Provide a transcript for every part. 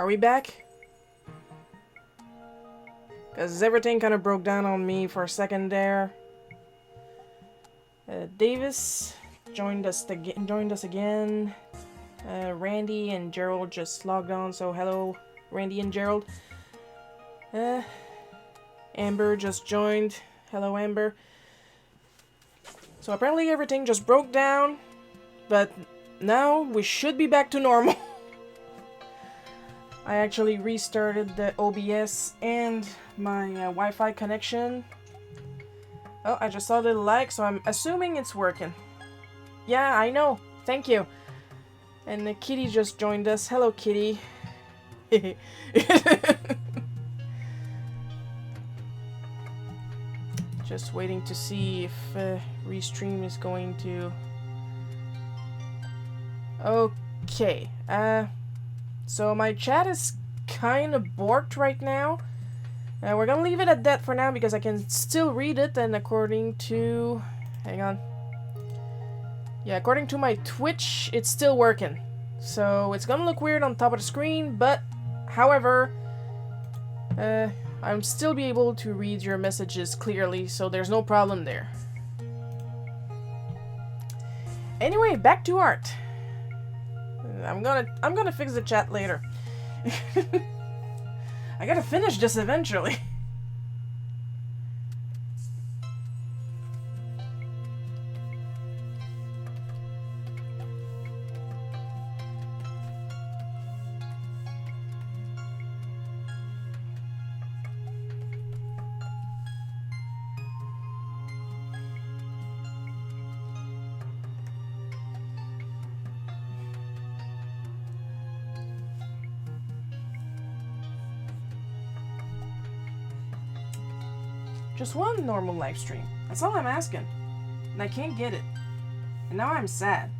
Are we back? Because everything kind of broke down on me for a second there. Davis joined us again. Randy and Gerald just logged on, so hello, Randy and Gerald. Amber just joined. Hello, Amber. So apparently everything just broke down, but now we should be back to normal. I actually restarted the OBS and my Wi-Fi connection. Oh, I just saw the like, so I'm assuming it's working. Yeah, I know. Thank you. And Kitty just joined us. Hello, Kitty. Just waiting to see if Restream is going to... Okay. So my chat is kind of borked right now. We're gonna leave it at that for now because I can still read it, and according to... Hang on. Yeah, according to my Twitch, it's still working. So it's gonna look weird on top of the screen, but however, I'll still be able to read your messages clearly, so there's no problem there. Anyway, back to art. I'm gonna fix the chat later. I gotta finish this eventually. Just one normal live stream. That's all I'm asking. And I can't get it. And now I'm sad.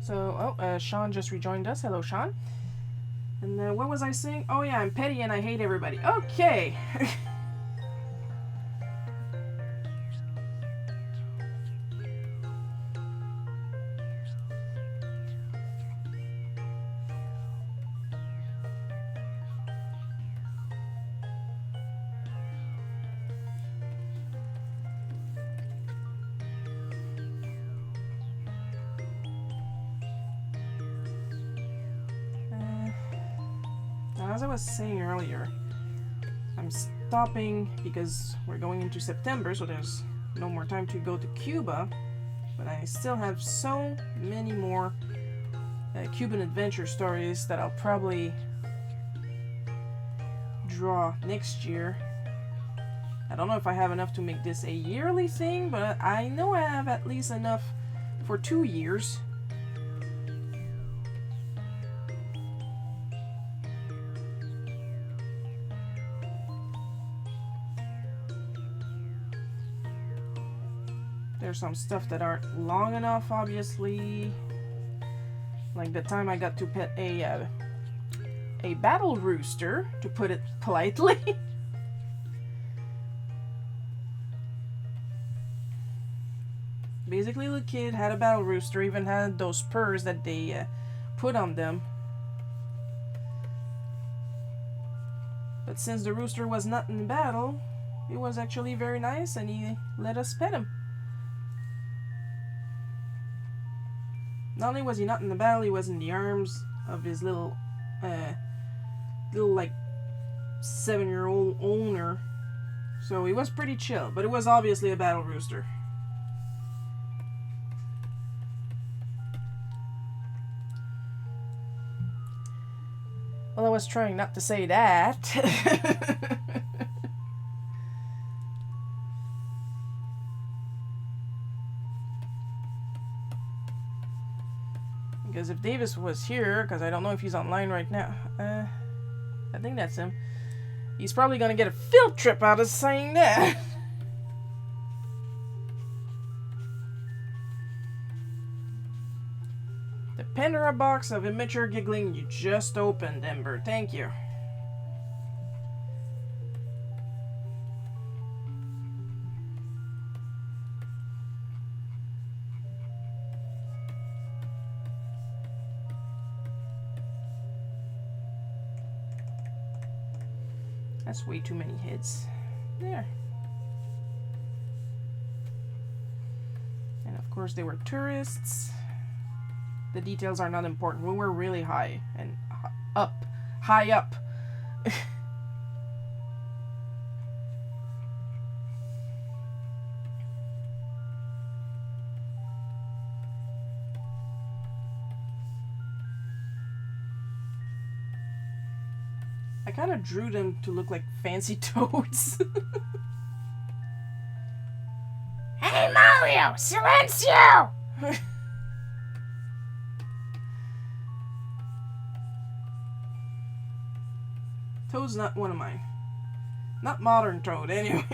So, Sean just rejoined us. Hello, Sean. And what was I saying? Oh yeah, I'm petty and I hate everybody. Okay. As I was saying earlier, I'm stopping because we're going into September, so there's no more time to go to Cuba, but I still have so many more Cuban adventure stories that I'll probably draw next year. I don't know if I have enough to make this a yearly thing, but I know I have at least enough for 2 years. There's some stuff that aren't long enough, obviously. Like the time I got to pet a battle rooster, to put it politely. Basically, the kid had a battle rooster, even had those purrs that they put on them. But since the rooster was not in battle, it was actually very nice, and he let us pet him. Not only was he not in the battle, he was in the arms of his little like 7-year-old owner. So he was pretty chill, but it was obviously a battle rooster. Well, I was trying not to say that. Because if Davis was here, because I don't know if he's online right now, I think that's him. He's probably gonna get a field trip out of saying that. The Pandora box of immature giggling you just opened, Ember. Thank you. That's way too many heads. There. And of course they were tourists. The details are not important. We were really high and up. High up. I kind of drew them to look like fancy toads. Hey Mario! Silencio! Toad's not one of mine. Not modern Toad, anyway.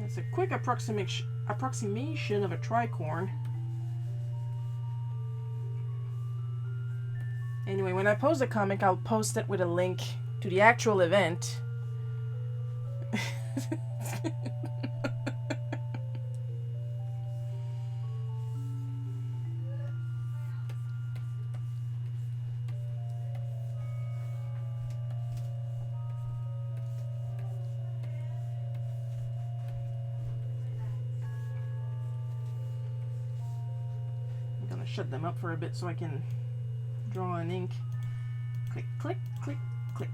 It's a quick approximation of a tricorn. Anyway, when I post the comic, I'll post it with a link to the actual event. I'm gonna shut them up for a bit so I can draw in ink. Click, click, click, click.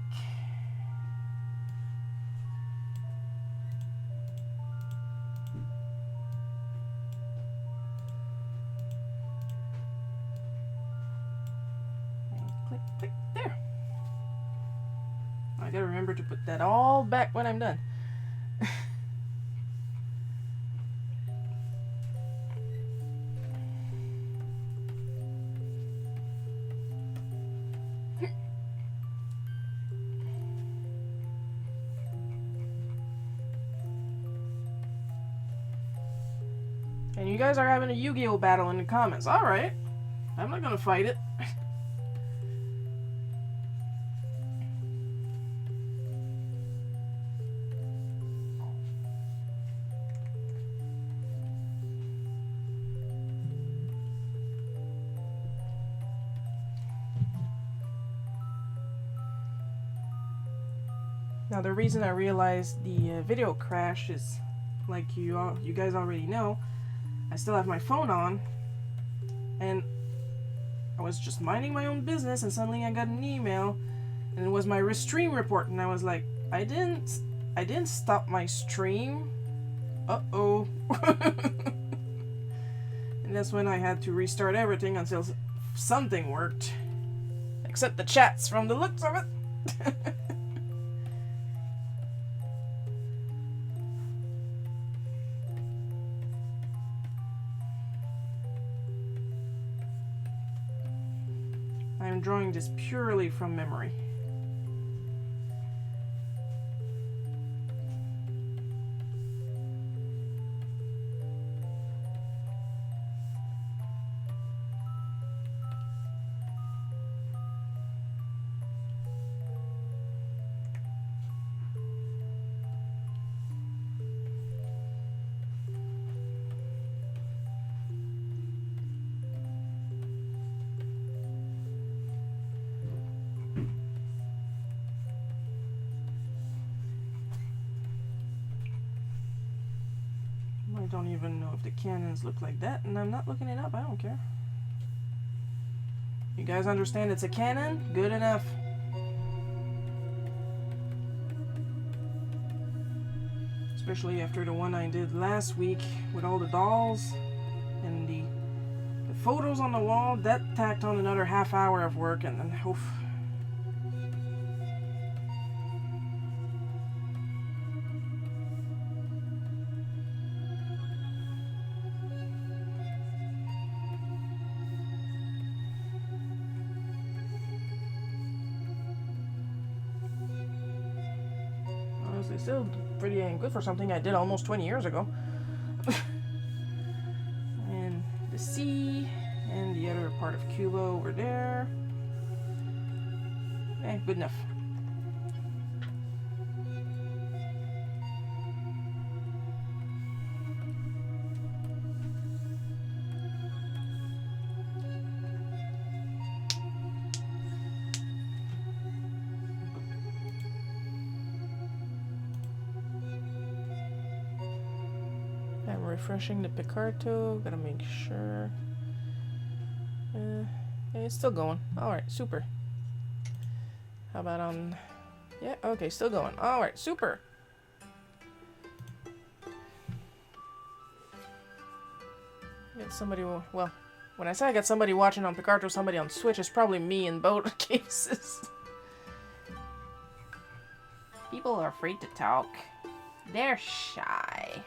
And click, click, there. I gotta remember to put that all back when I'm done. And you guys are having a Yu-Gi-Oh battle in the comments. Alright. I'm not gonna fight it. Now the reason I realized the video crashed is, like you guys already know, I still have my phone on, and I was just minding my own business, and suddenly I got an email, and it was my restream report, and I was like, I didn't stop my stream. Uh-oh. And that's when I had to restart everything until something worked. Except the chats from the looks of it. I'm drawing this purely from memory. I don't even know if the cannons look like that, and I'm not looking it up. I don't care. You guys understand it's a cannon? Good enough. Especially after the one I did last week with all the dolls and the photos on the wall. That tacked on another half hour of work, and then oof. Honestly, still pretty dang good for something I did almost 20 years ago. And the sea, and the other part of Cuba over there. Good enough. refreshing the Picarto. Gotta make sure. Yeah, it's still going. Alright, super. How about on... Yeah, okay, still going. Alright, super. Got somebody... Well, when I say I got somebody watching on Picarto, somebody on Switch, it's probably me in both cases. People are afraid to talk. They're shy.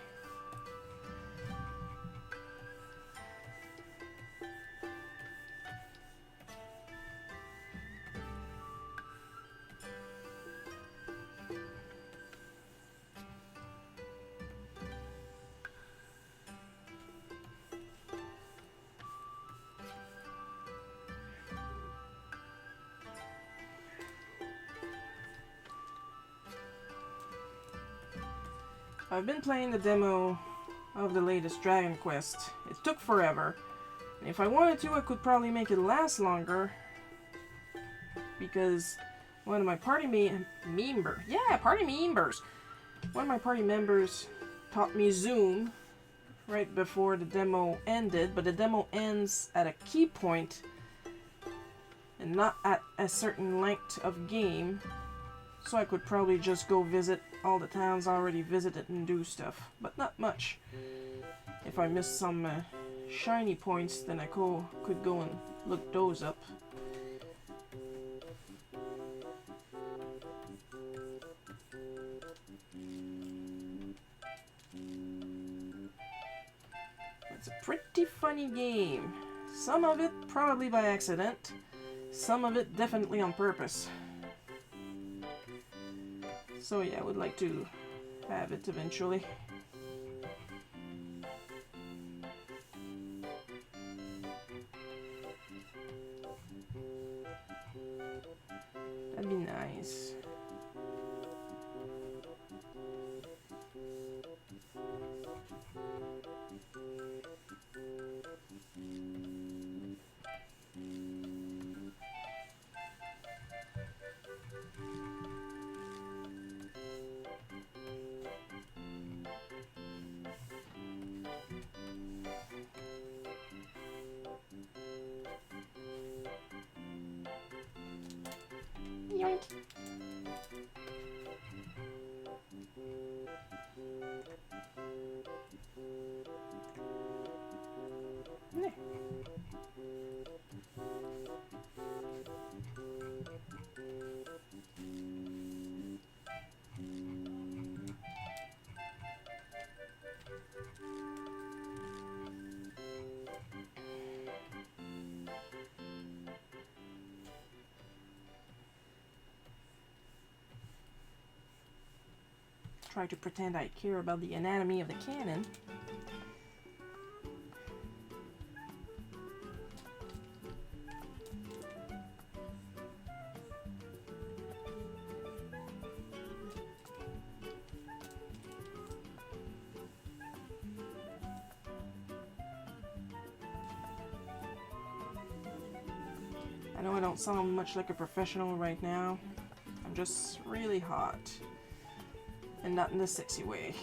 I've been playing the demo of the latest Dragon Quest. It took forever. And if I wanted to, I could probably make it last longer. Because one of my party members... Yeah, party members! One of my party members taught me Zoom right before the demo ended. But the demo ends at a key point and not at a certain length of game. So I could probably just go visit all the towns already visited and do stuff, but not much. If I missed some shiny points, then I could go and look those up. It's a pretty funny game. Some of it probably by accident, some of it definitely on purpose. So yeah, I would like to have it eventually. That'd be nice. Yoink. There. Try to pretend I care about the anatomy of the cannon. I know I don't sound much like a professional right now. I'm just really hot. And not in a sexy way.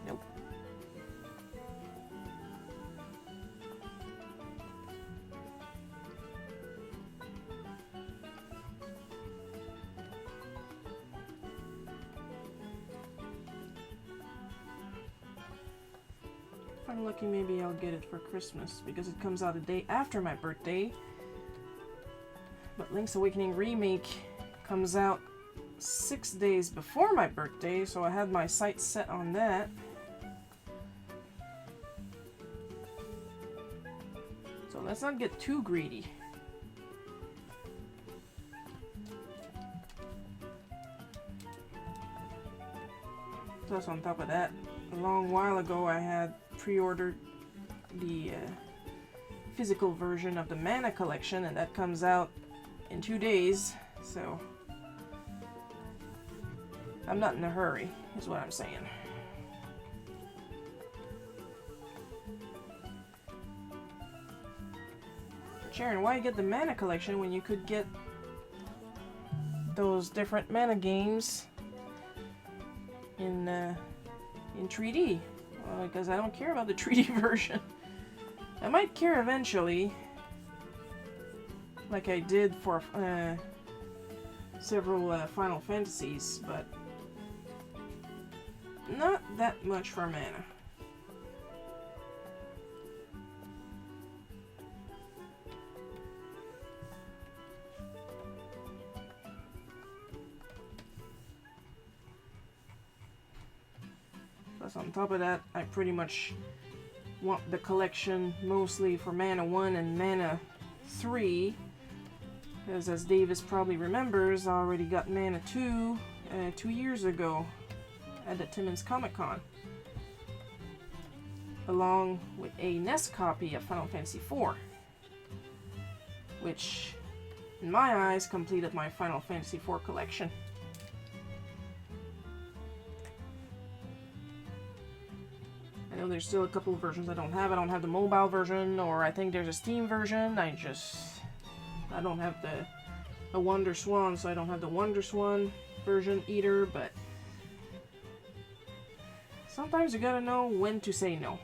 Nope. If I'm lucky, maybe I'll get it for Christmas, because it comes out a day after my birthday. But Link's Awakening Remake comes out 6 days before my birthday, so I had my sights set on that. So let's not get too greedy. Plus, on top of that, a long while ago I had pre-ordered the physical version of the Mana collection, and that comes out in 2 days, so I'm not in a hurry, is what I'm saying. Sharon, why get the mana collection when you could get those different mana games in 3D? Because I don't care about the 3D version. I might care eventually, like I did for several Final Fantasies, but not that much for mana. Plus on top of that, I pretty much want the collection mostly for Mana 1 and Mana 3. Because as Davis probably remembers, I already got Mana 2 2 years ago at the Timmins Comic Con. Along with a NES copy of Final Fantasy IV. Which, in my eyes, completed my Final Fantasy IV collection. I know there's still a couple of versions I don't have. I don't have the mobile version, or I think there's a Steam version. I don't have the Wonder Swan, so I don't have the Wonder Swan version either, but sometimes you gotta know when to say no.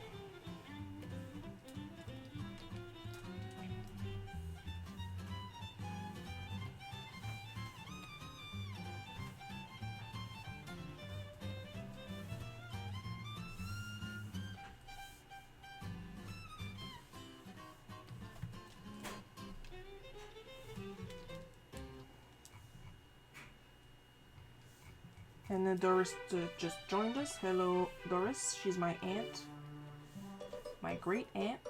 And then Doris just joined us. Hello, Doris. She's my aunt. My great aunt.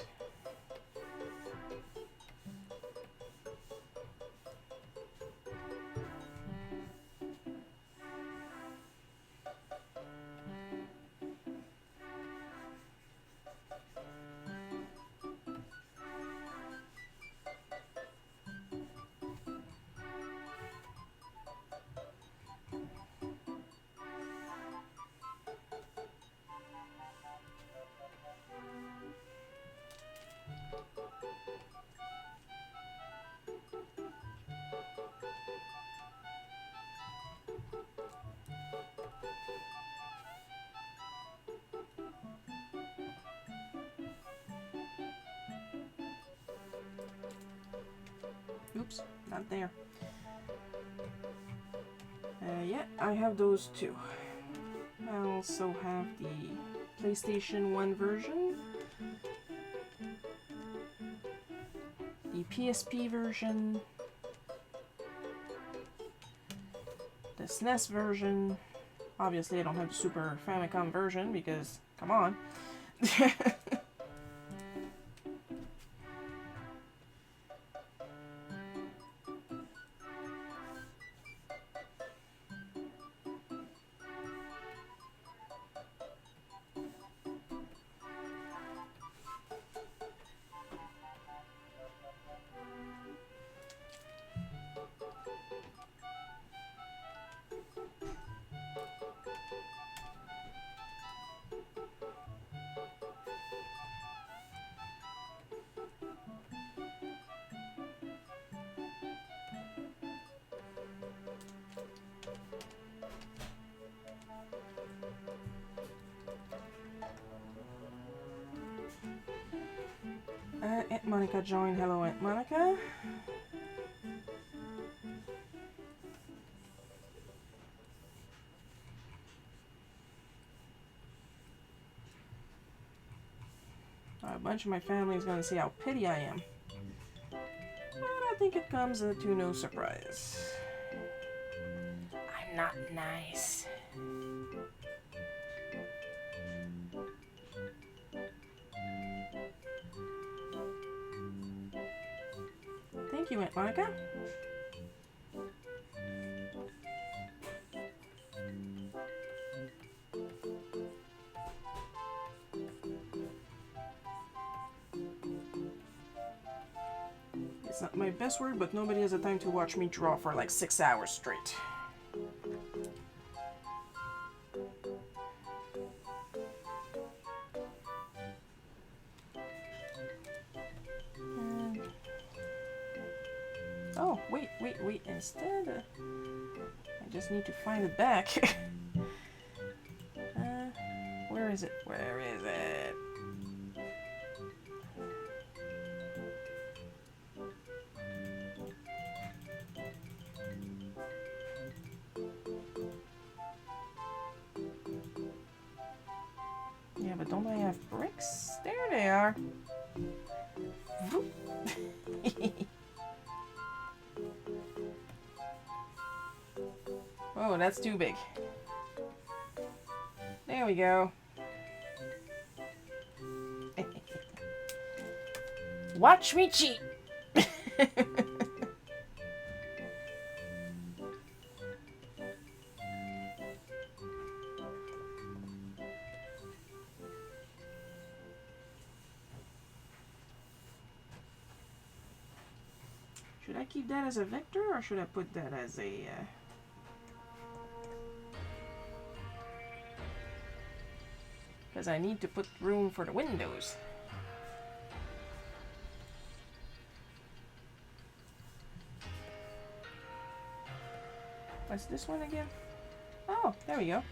Oops, not there. Yeah, I have those too. I also have the PlayStation 1 version, the PSP version, the SNES version. Obviously, I don't have the Super Famicom version because, come on. Aunt Monica joined. Hello, Aunt Monica. A bunch of my family is going to see how petty I am. But I think it comes to no surprise. I'm not nice. Thank you, Aunt Monica. It's not my best word, but nobody has the time to watch me draw for like 6 hours straight. Oh, wait. Instead, I just need to find it back. Where is it? Where is it? Yeah, but don't I have bricks? There they are. Oh, that's too big. There we go. Watch me cheat! Should I keep that as a vector or should I put that as a... Because I need to put room for the windows. What's this one again? Oh, there we go.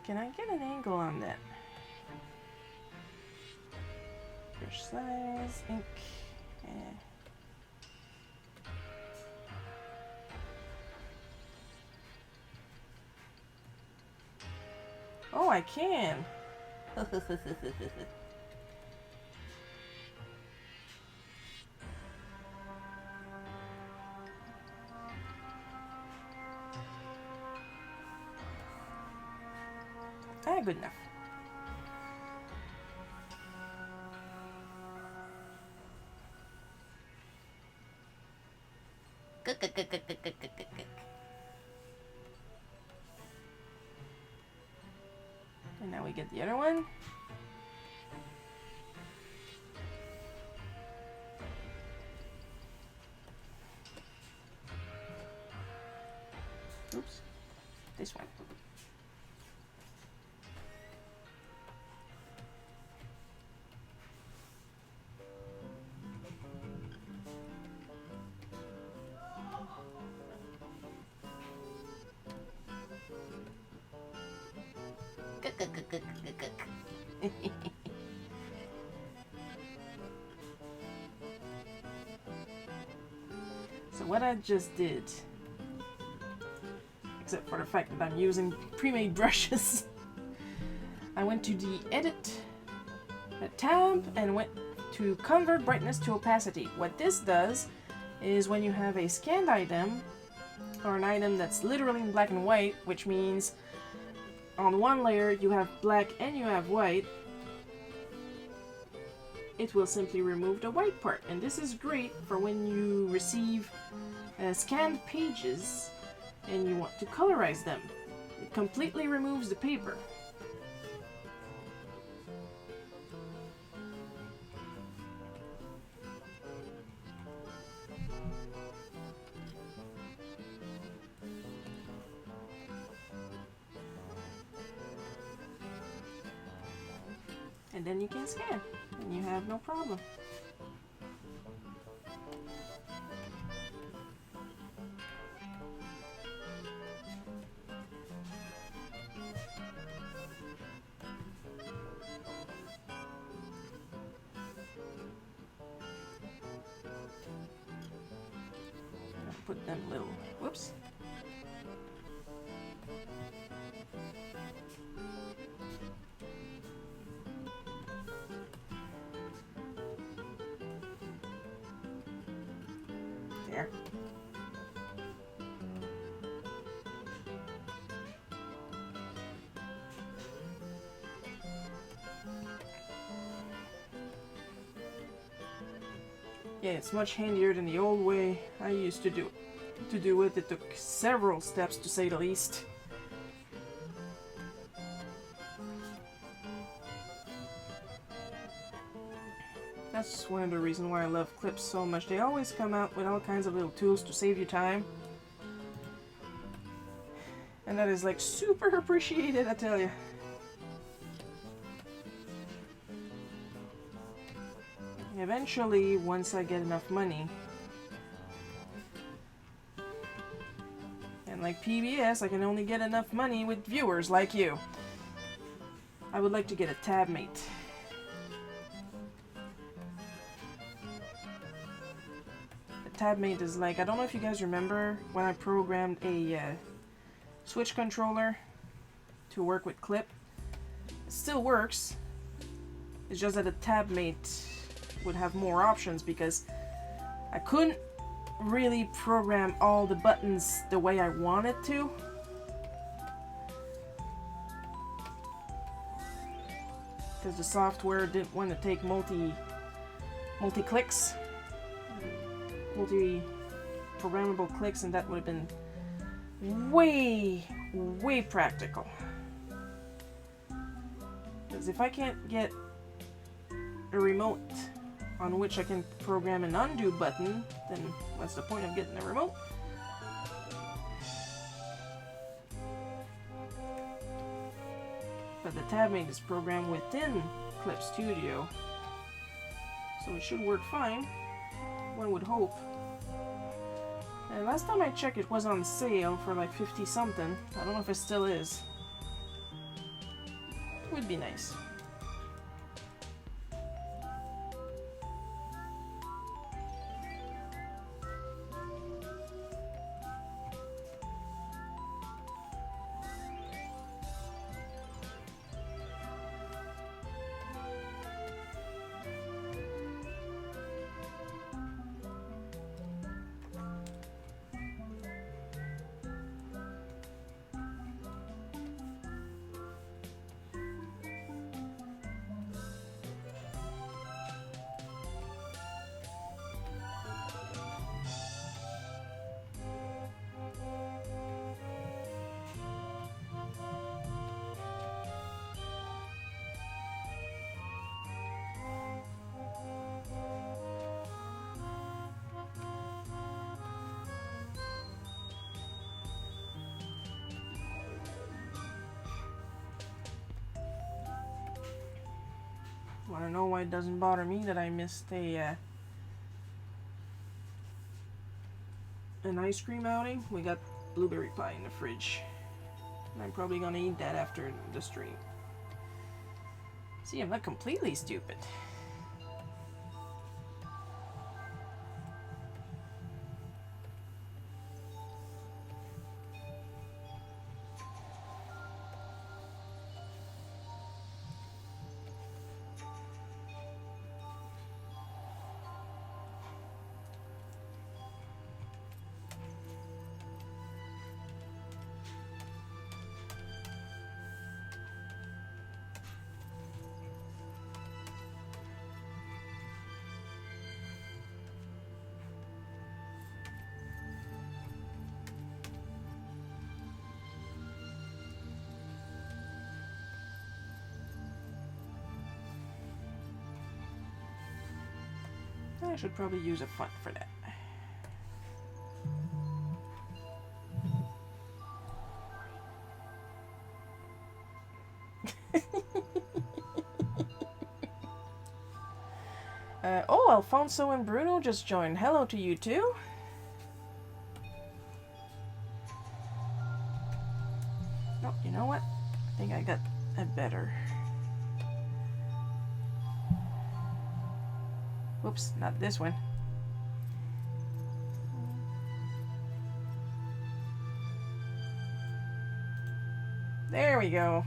Can I get an angle on that? Brush size, ink. Oh, I can. Good enough. And now we get the other one. Oops. This one. So what I just did, except for the fact that I'm using pre-made brushes, I went to the Edit tab and went to Convert Brightness to Opacity. What this does is when you have a scanned item, or an item that's literally in black and white, which means on one layer you have black and you have white, it will simply remove the white part. And this is great for when you receive scanned pages and you want to colorize them. It completely removes the paper. And then you can scan, and you have no problem. I'll put them little, whoops. There. Yeah, it's much handier than the old way I used to do it. It took several steps, to say the least. That's one of the reasons why I love clips so much. They always come out with all kinds of little tools to save you time. And that is like super appreciated, I tell you. Eventually, once I get enough money, and like PBS, I can only get enough money with viewers like you. I would like to get a tab mate. A tab mate is like, I don't know if you guys remember when I programmed a Switch controller to work with clip. It still works. It's just that a tab mate would have more options because I couldn't really program all the buttons the way I wanted to. Because the software didn't want to take multi-clicks, multi-programmable clicks, and that would have been way practical. Because if I can't get a remote on which I can program an undo button, then what's the point of getting a remote? But the tab mate is programmed within Clip Studio, so it should work fine, one would hope. And last time I checked, it was on sale for like 50 something. I don't know if it still is. Would be nice. Want to know why it doesn't bother me that I missed an ice cream outing? We got blueberry pie in the fridge, and I'm probably gonna eat that after the stream. See, I'm not completely stupid. I should probably use a font for that. Oh, Alfonso and Bruno just joined. Hello to you too. Oh, you know what? I think I got a better. Whoops, not this one. There we go.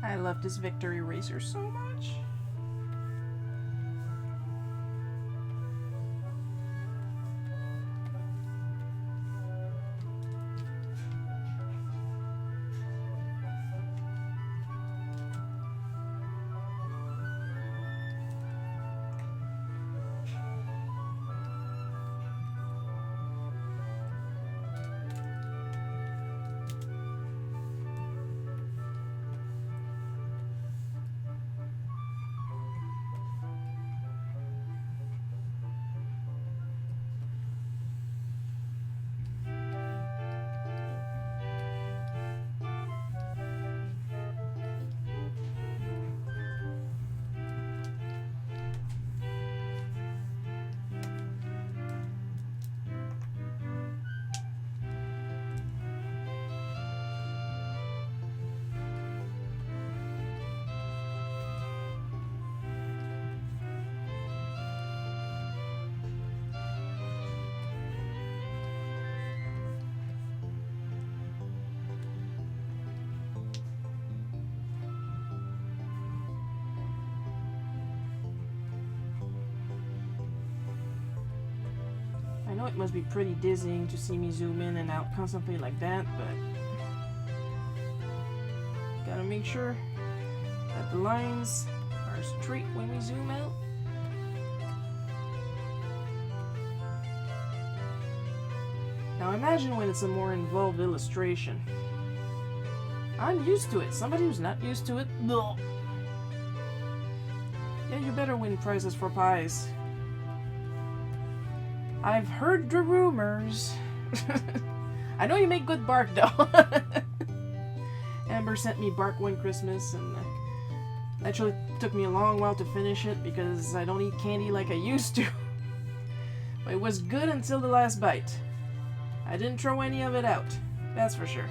I love this Victor eraser so much. I know it must be pretty dizzying to see me zoom in and out constantly like that, but gotta make sure that the lines are straight when we zoom out. Now imagine when it's a more involved illustration. I'm used to it. Somebody who's not used to it, no. Yeah, you better win prizes for pies. I've heard the rumors. I know you make good bark though. Amber sent me bark one Christmas, and actually took me a long while to finish it because I don't eat candy like I used to. But it was good until the last bite. I didn't throw any of it out, that's for sure.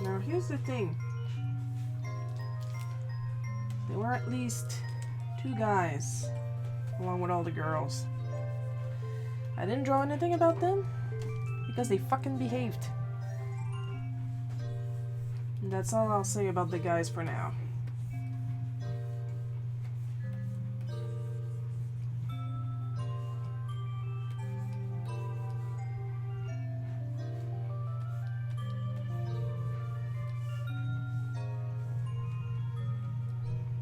Now here's the thing. There were at least 2 guys along with all the girls. I didn't draw anything about them because they fucking behaved. And that's all I'll say about the guys for now.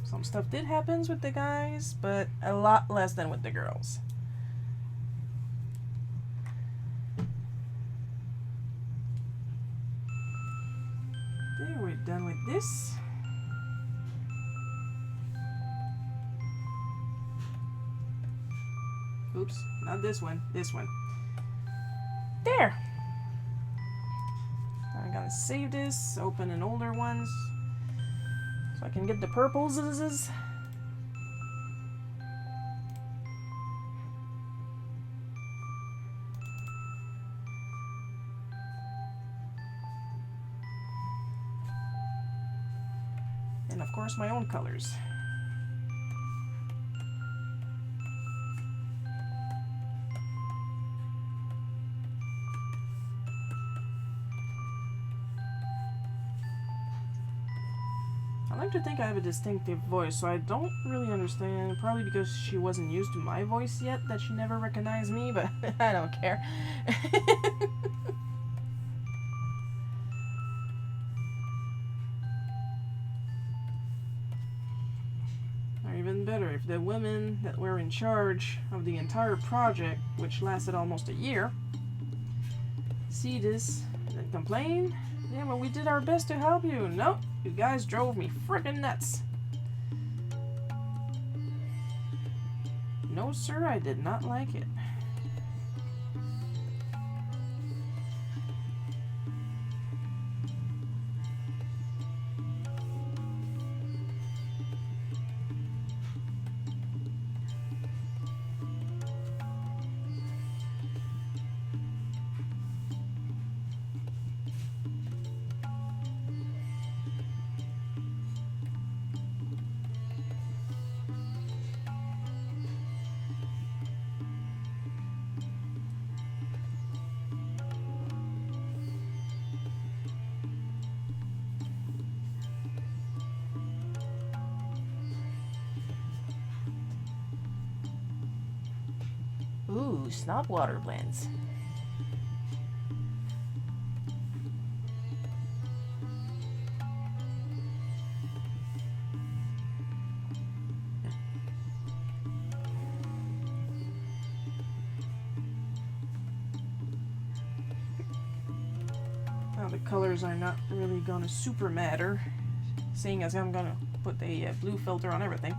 Some stuff did happen with the guys, but a lot less than with the girls. There, we're done with this. Oops, not this one, this one. There! I'm gonna save this, open an older one, so I can get the purples. And of course my own colors. I like to think I have a distinctive voice, so I don't really understand, probably because she wasn't used to my voice yet, that she never recognized me, but I don't care. Or even better, if if the women that were in charge of the entire project, which lasted almost a year, see this and complain. Yeah, well, we did our best to help you. Nope, you guys drove me frickin' nuts. No, sir, I did not like it. Ooh, snot water blends. Now the colors are not really gonna super matter, seeing as I'm gonna put a blue filter on everything.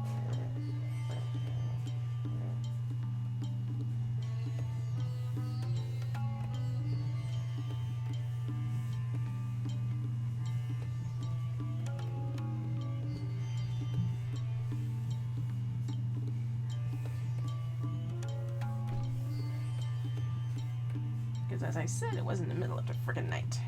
Because as I said, it was in the middle of the frickin' night.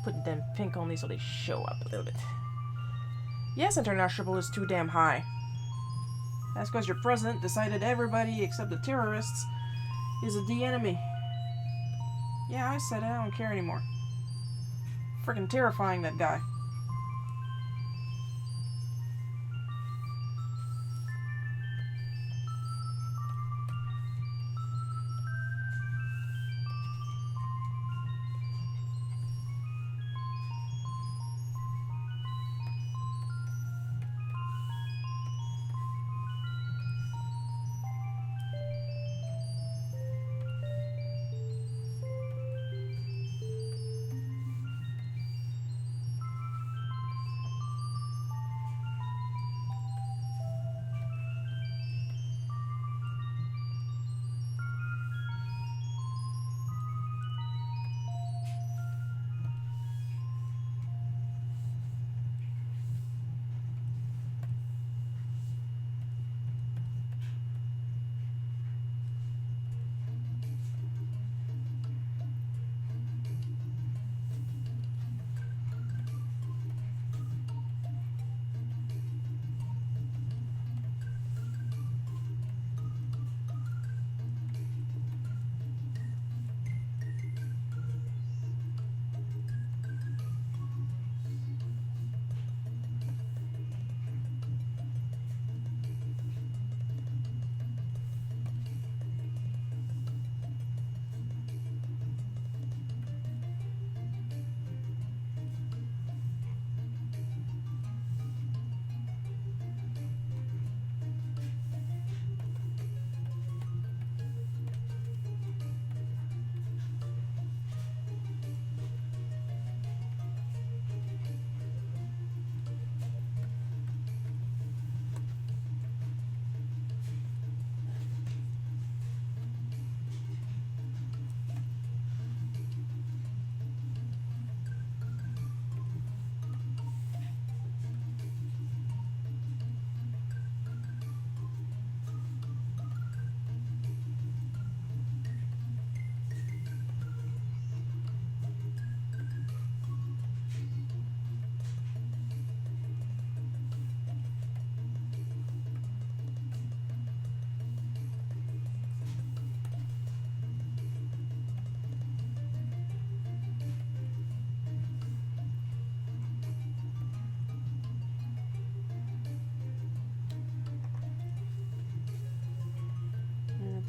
Putting them pink only so they show up a little bit. Yes, international is too damn high. That's because your president decided everybody except the terrorists is the enemy. Yeah, I said it, I don't care anymore. Freaking terrifying, that guy.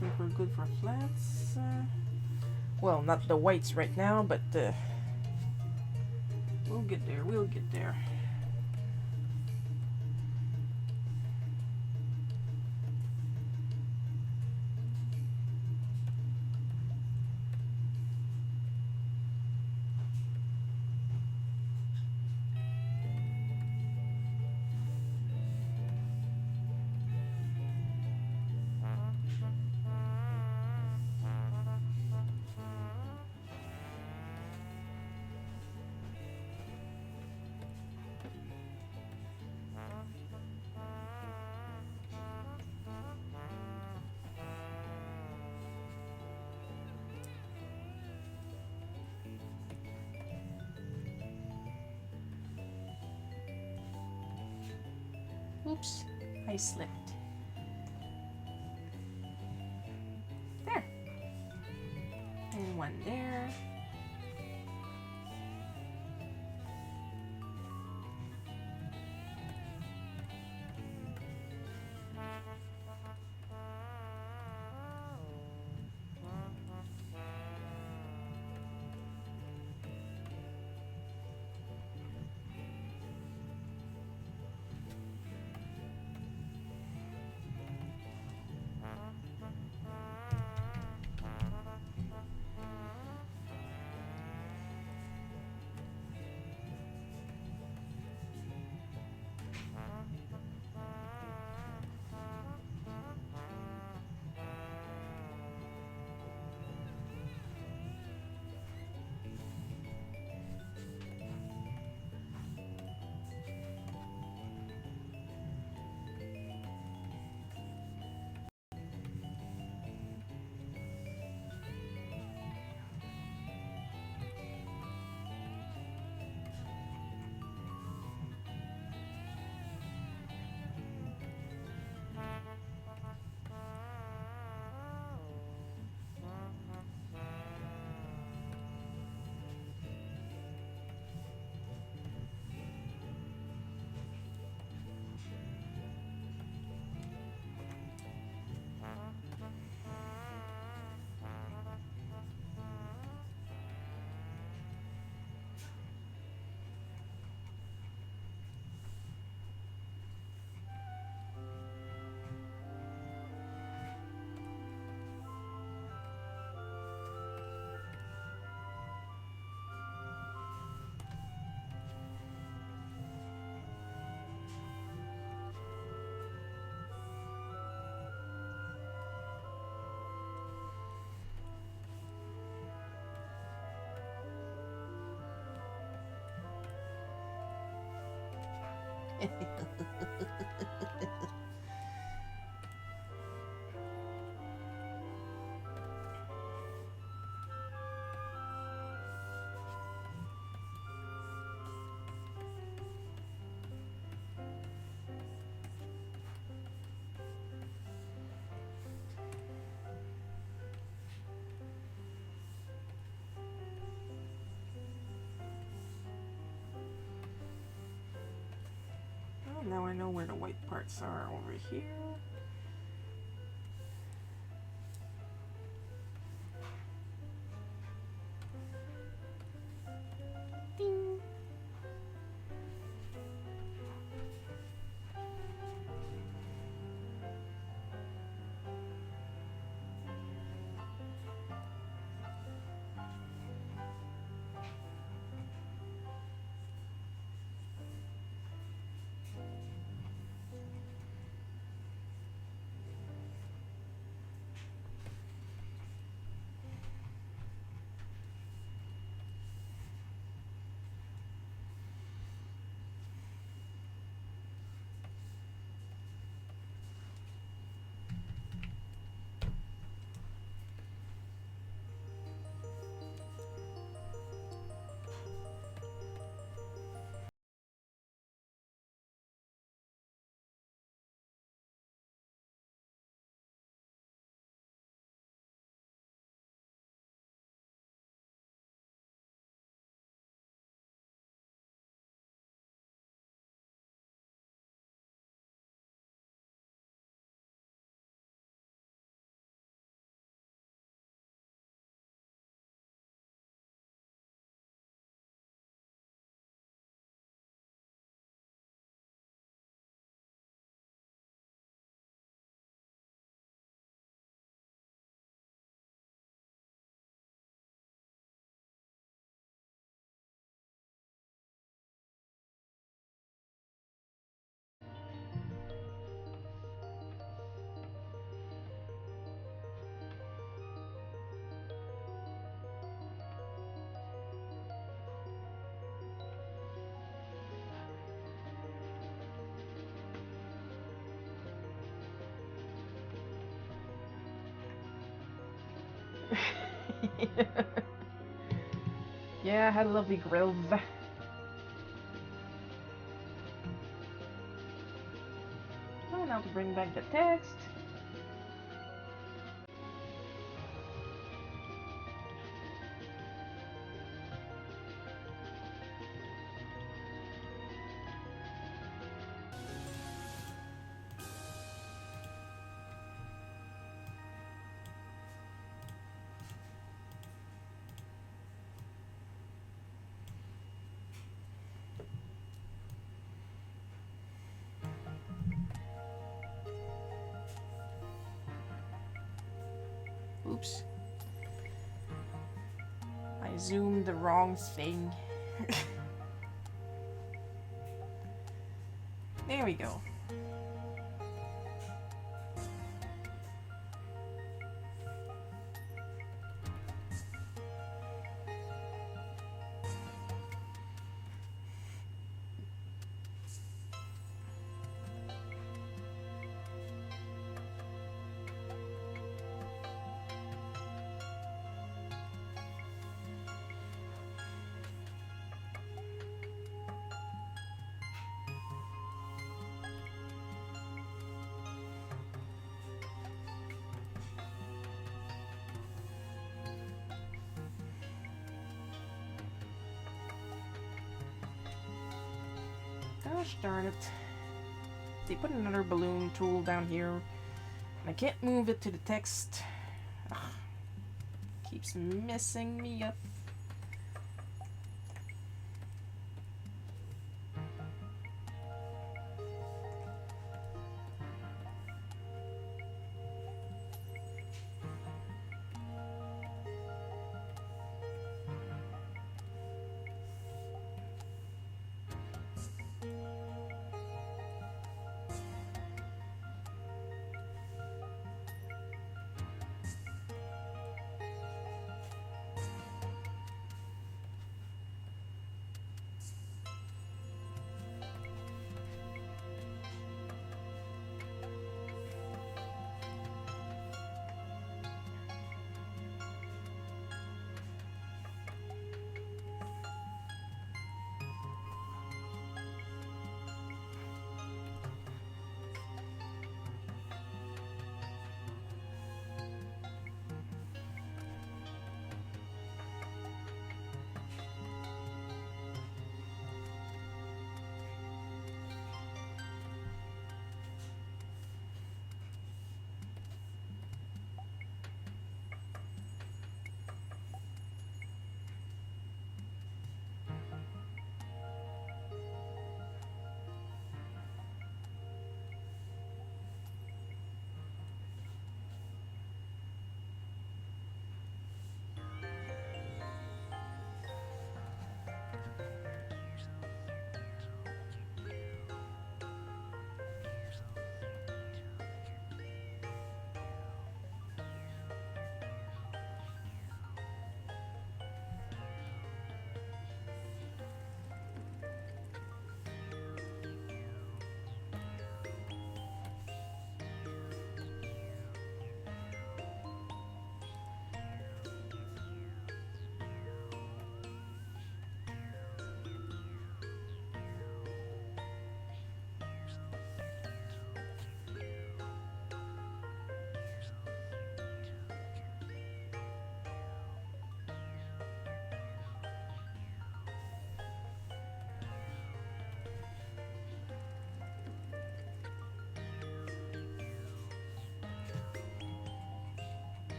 think we're good for flats. Well, not the whites right now, but we'll get there. We'll get there. Oops, I slipped. There. And one there. Now I know where the white parts are over here. Ding. Yeah, I had lovely grills. Oh, now to bring back the text. Oops. I zoomed the wrong thing. There we go. Gosh darn it. They put another balloon tool down here. And I can't move it to the text. Ugh. Keeps messing me up.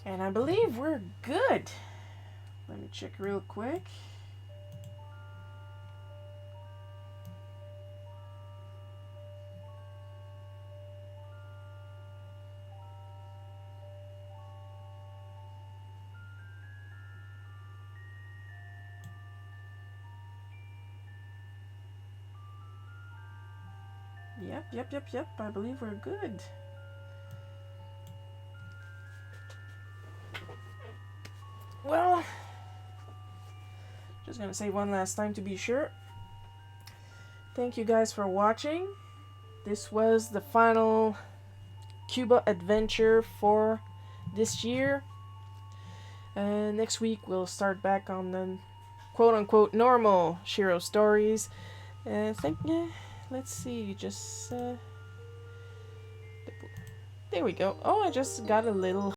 And I believe we're good. Let me check real quick. Yep. I believe we're good. Well, just gonna say one last time to be sure. Thank you guys for watching. This was the final Cuba adventure for this year. Next week we'll start back on the quote-unquote normal Shiro stories. Let's see, just there we go. Oh, I just got a little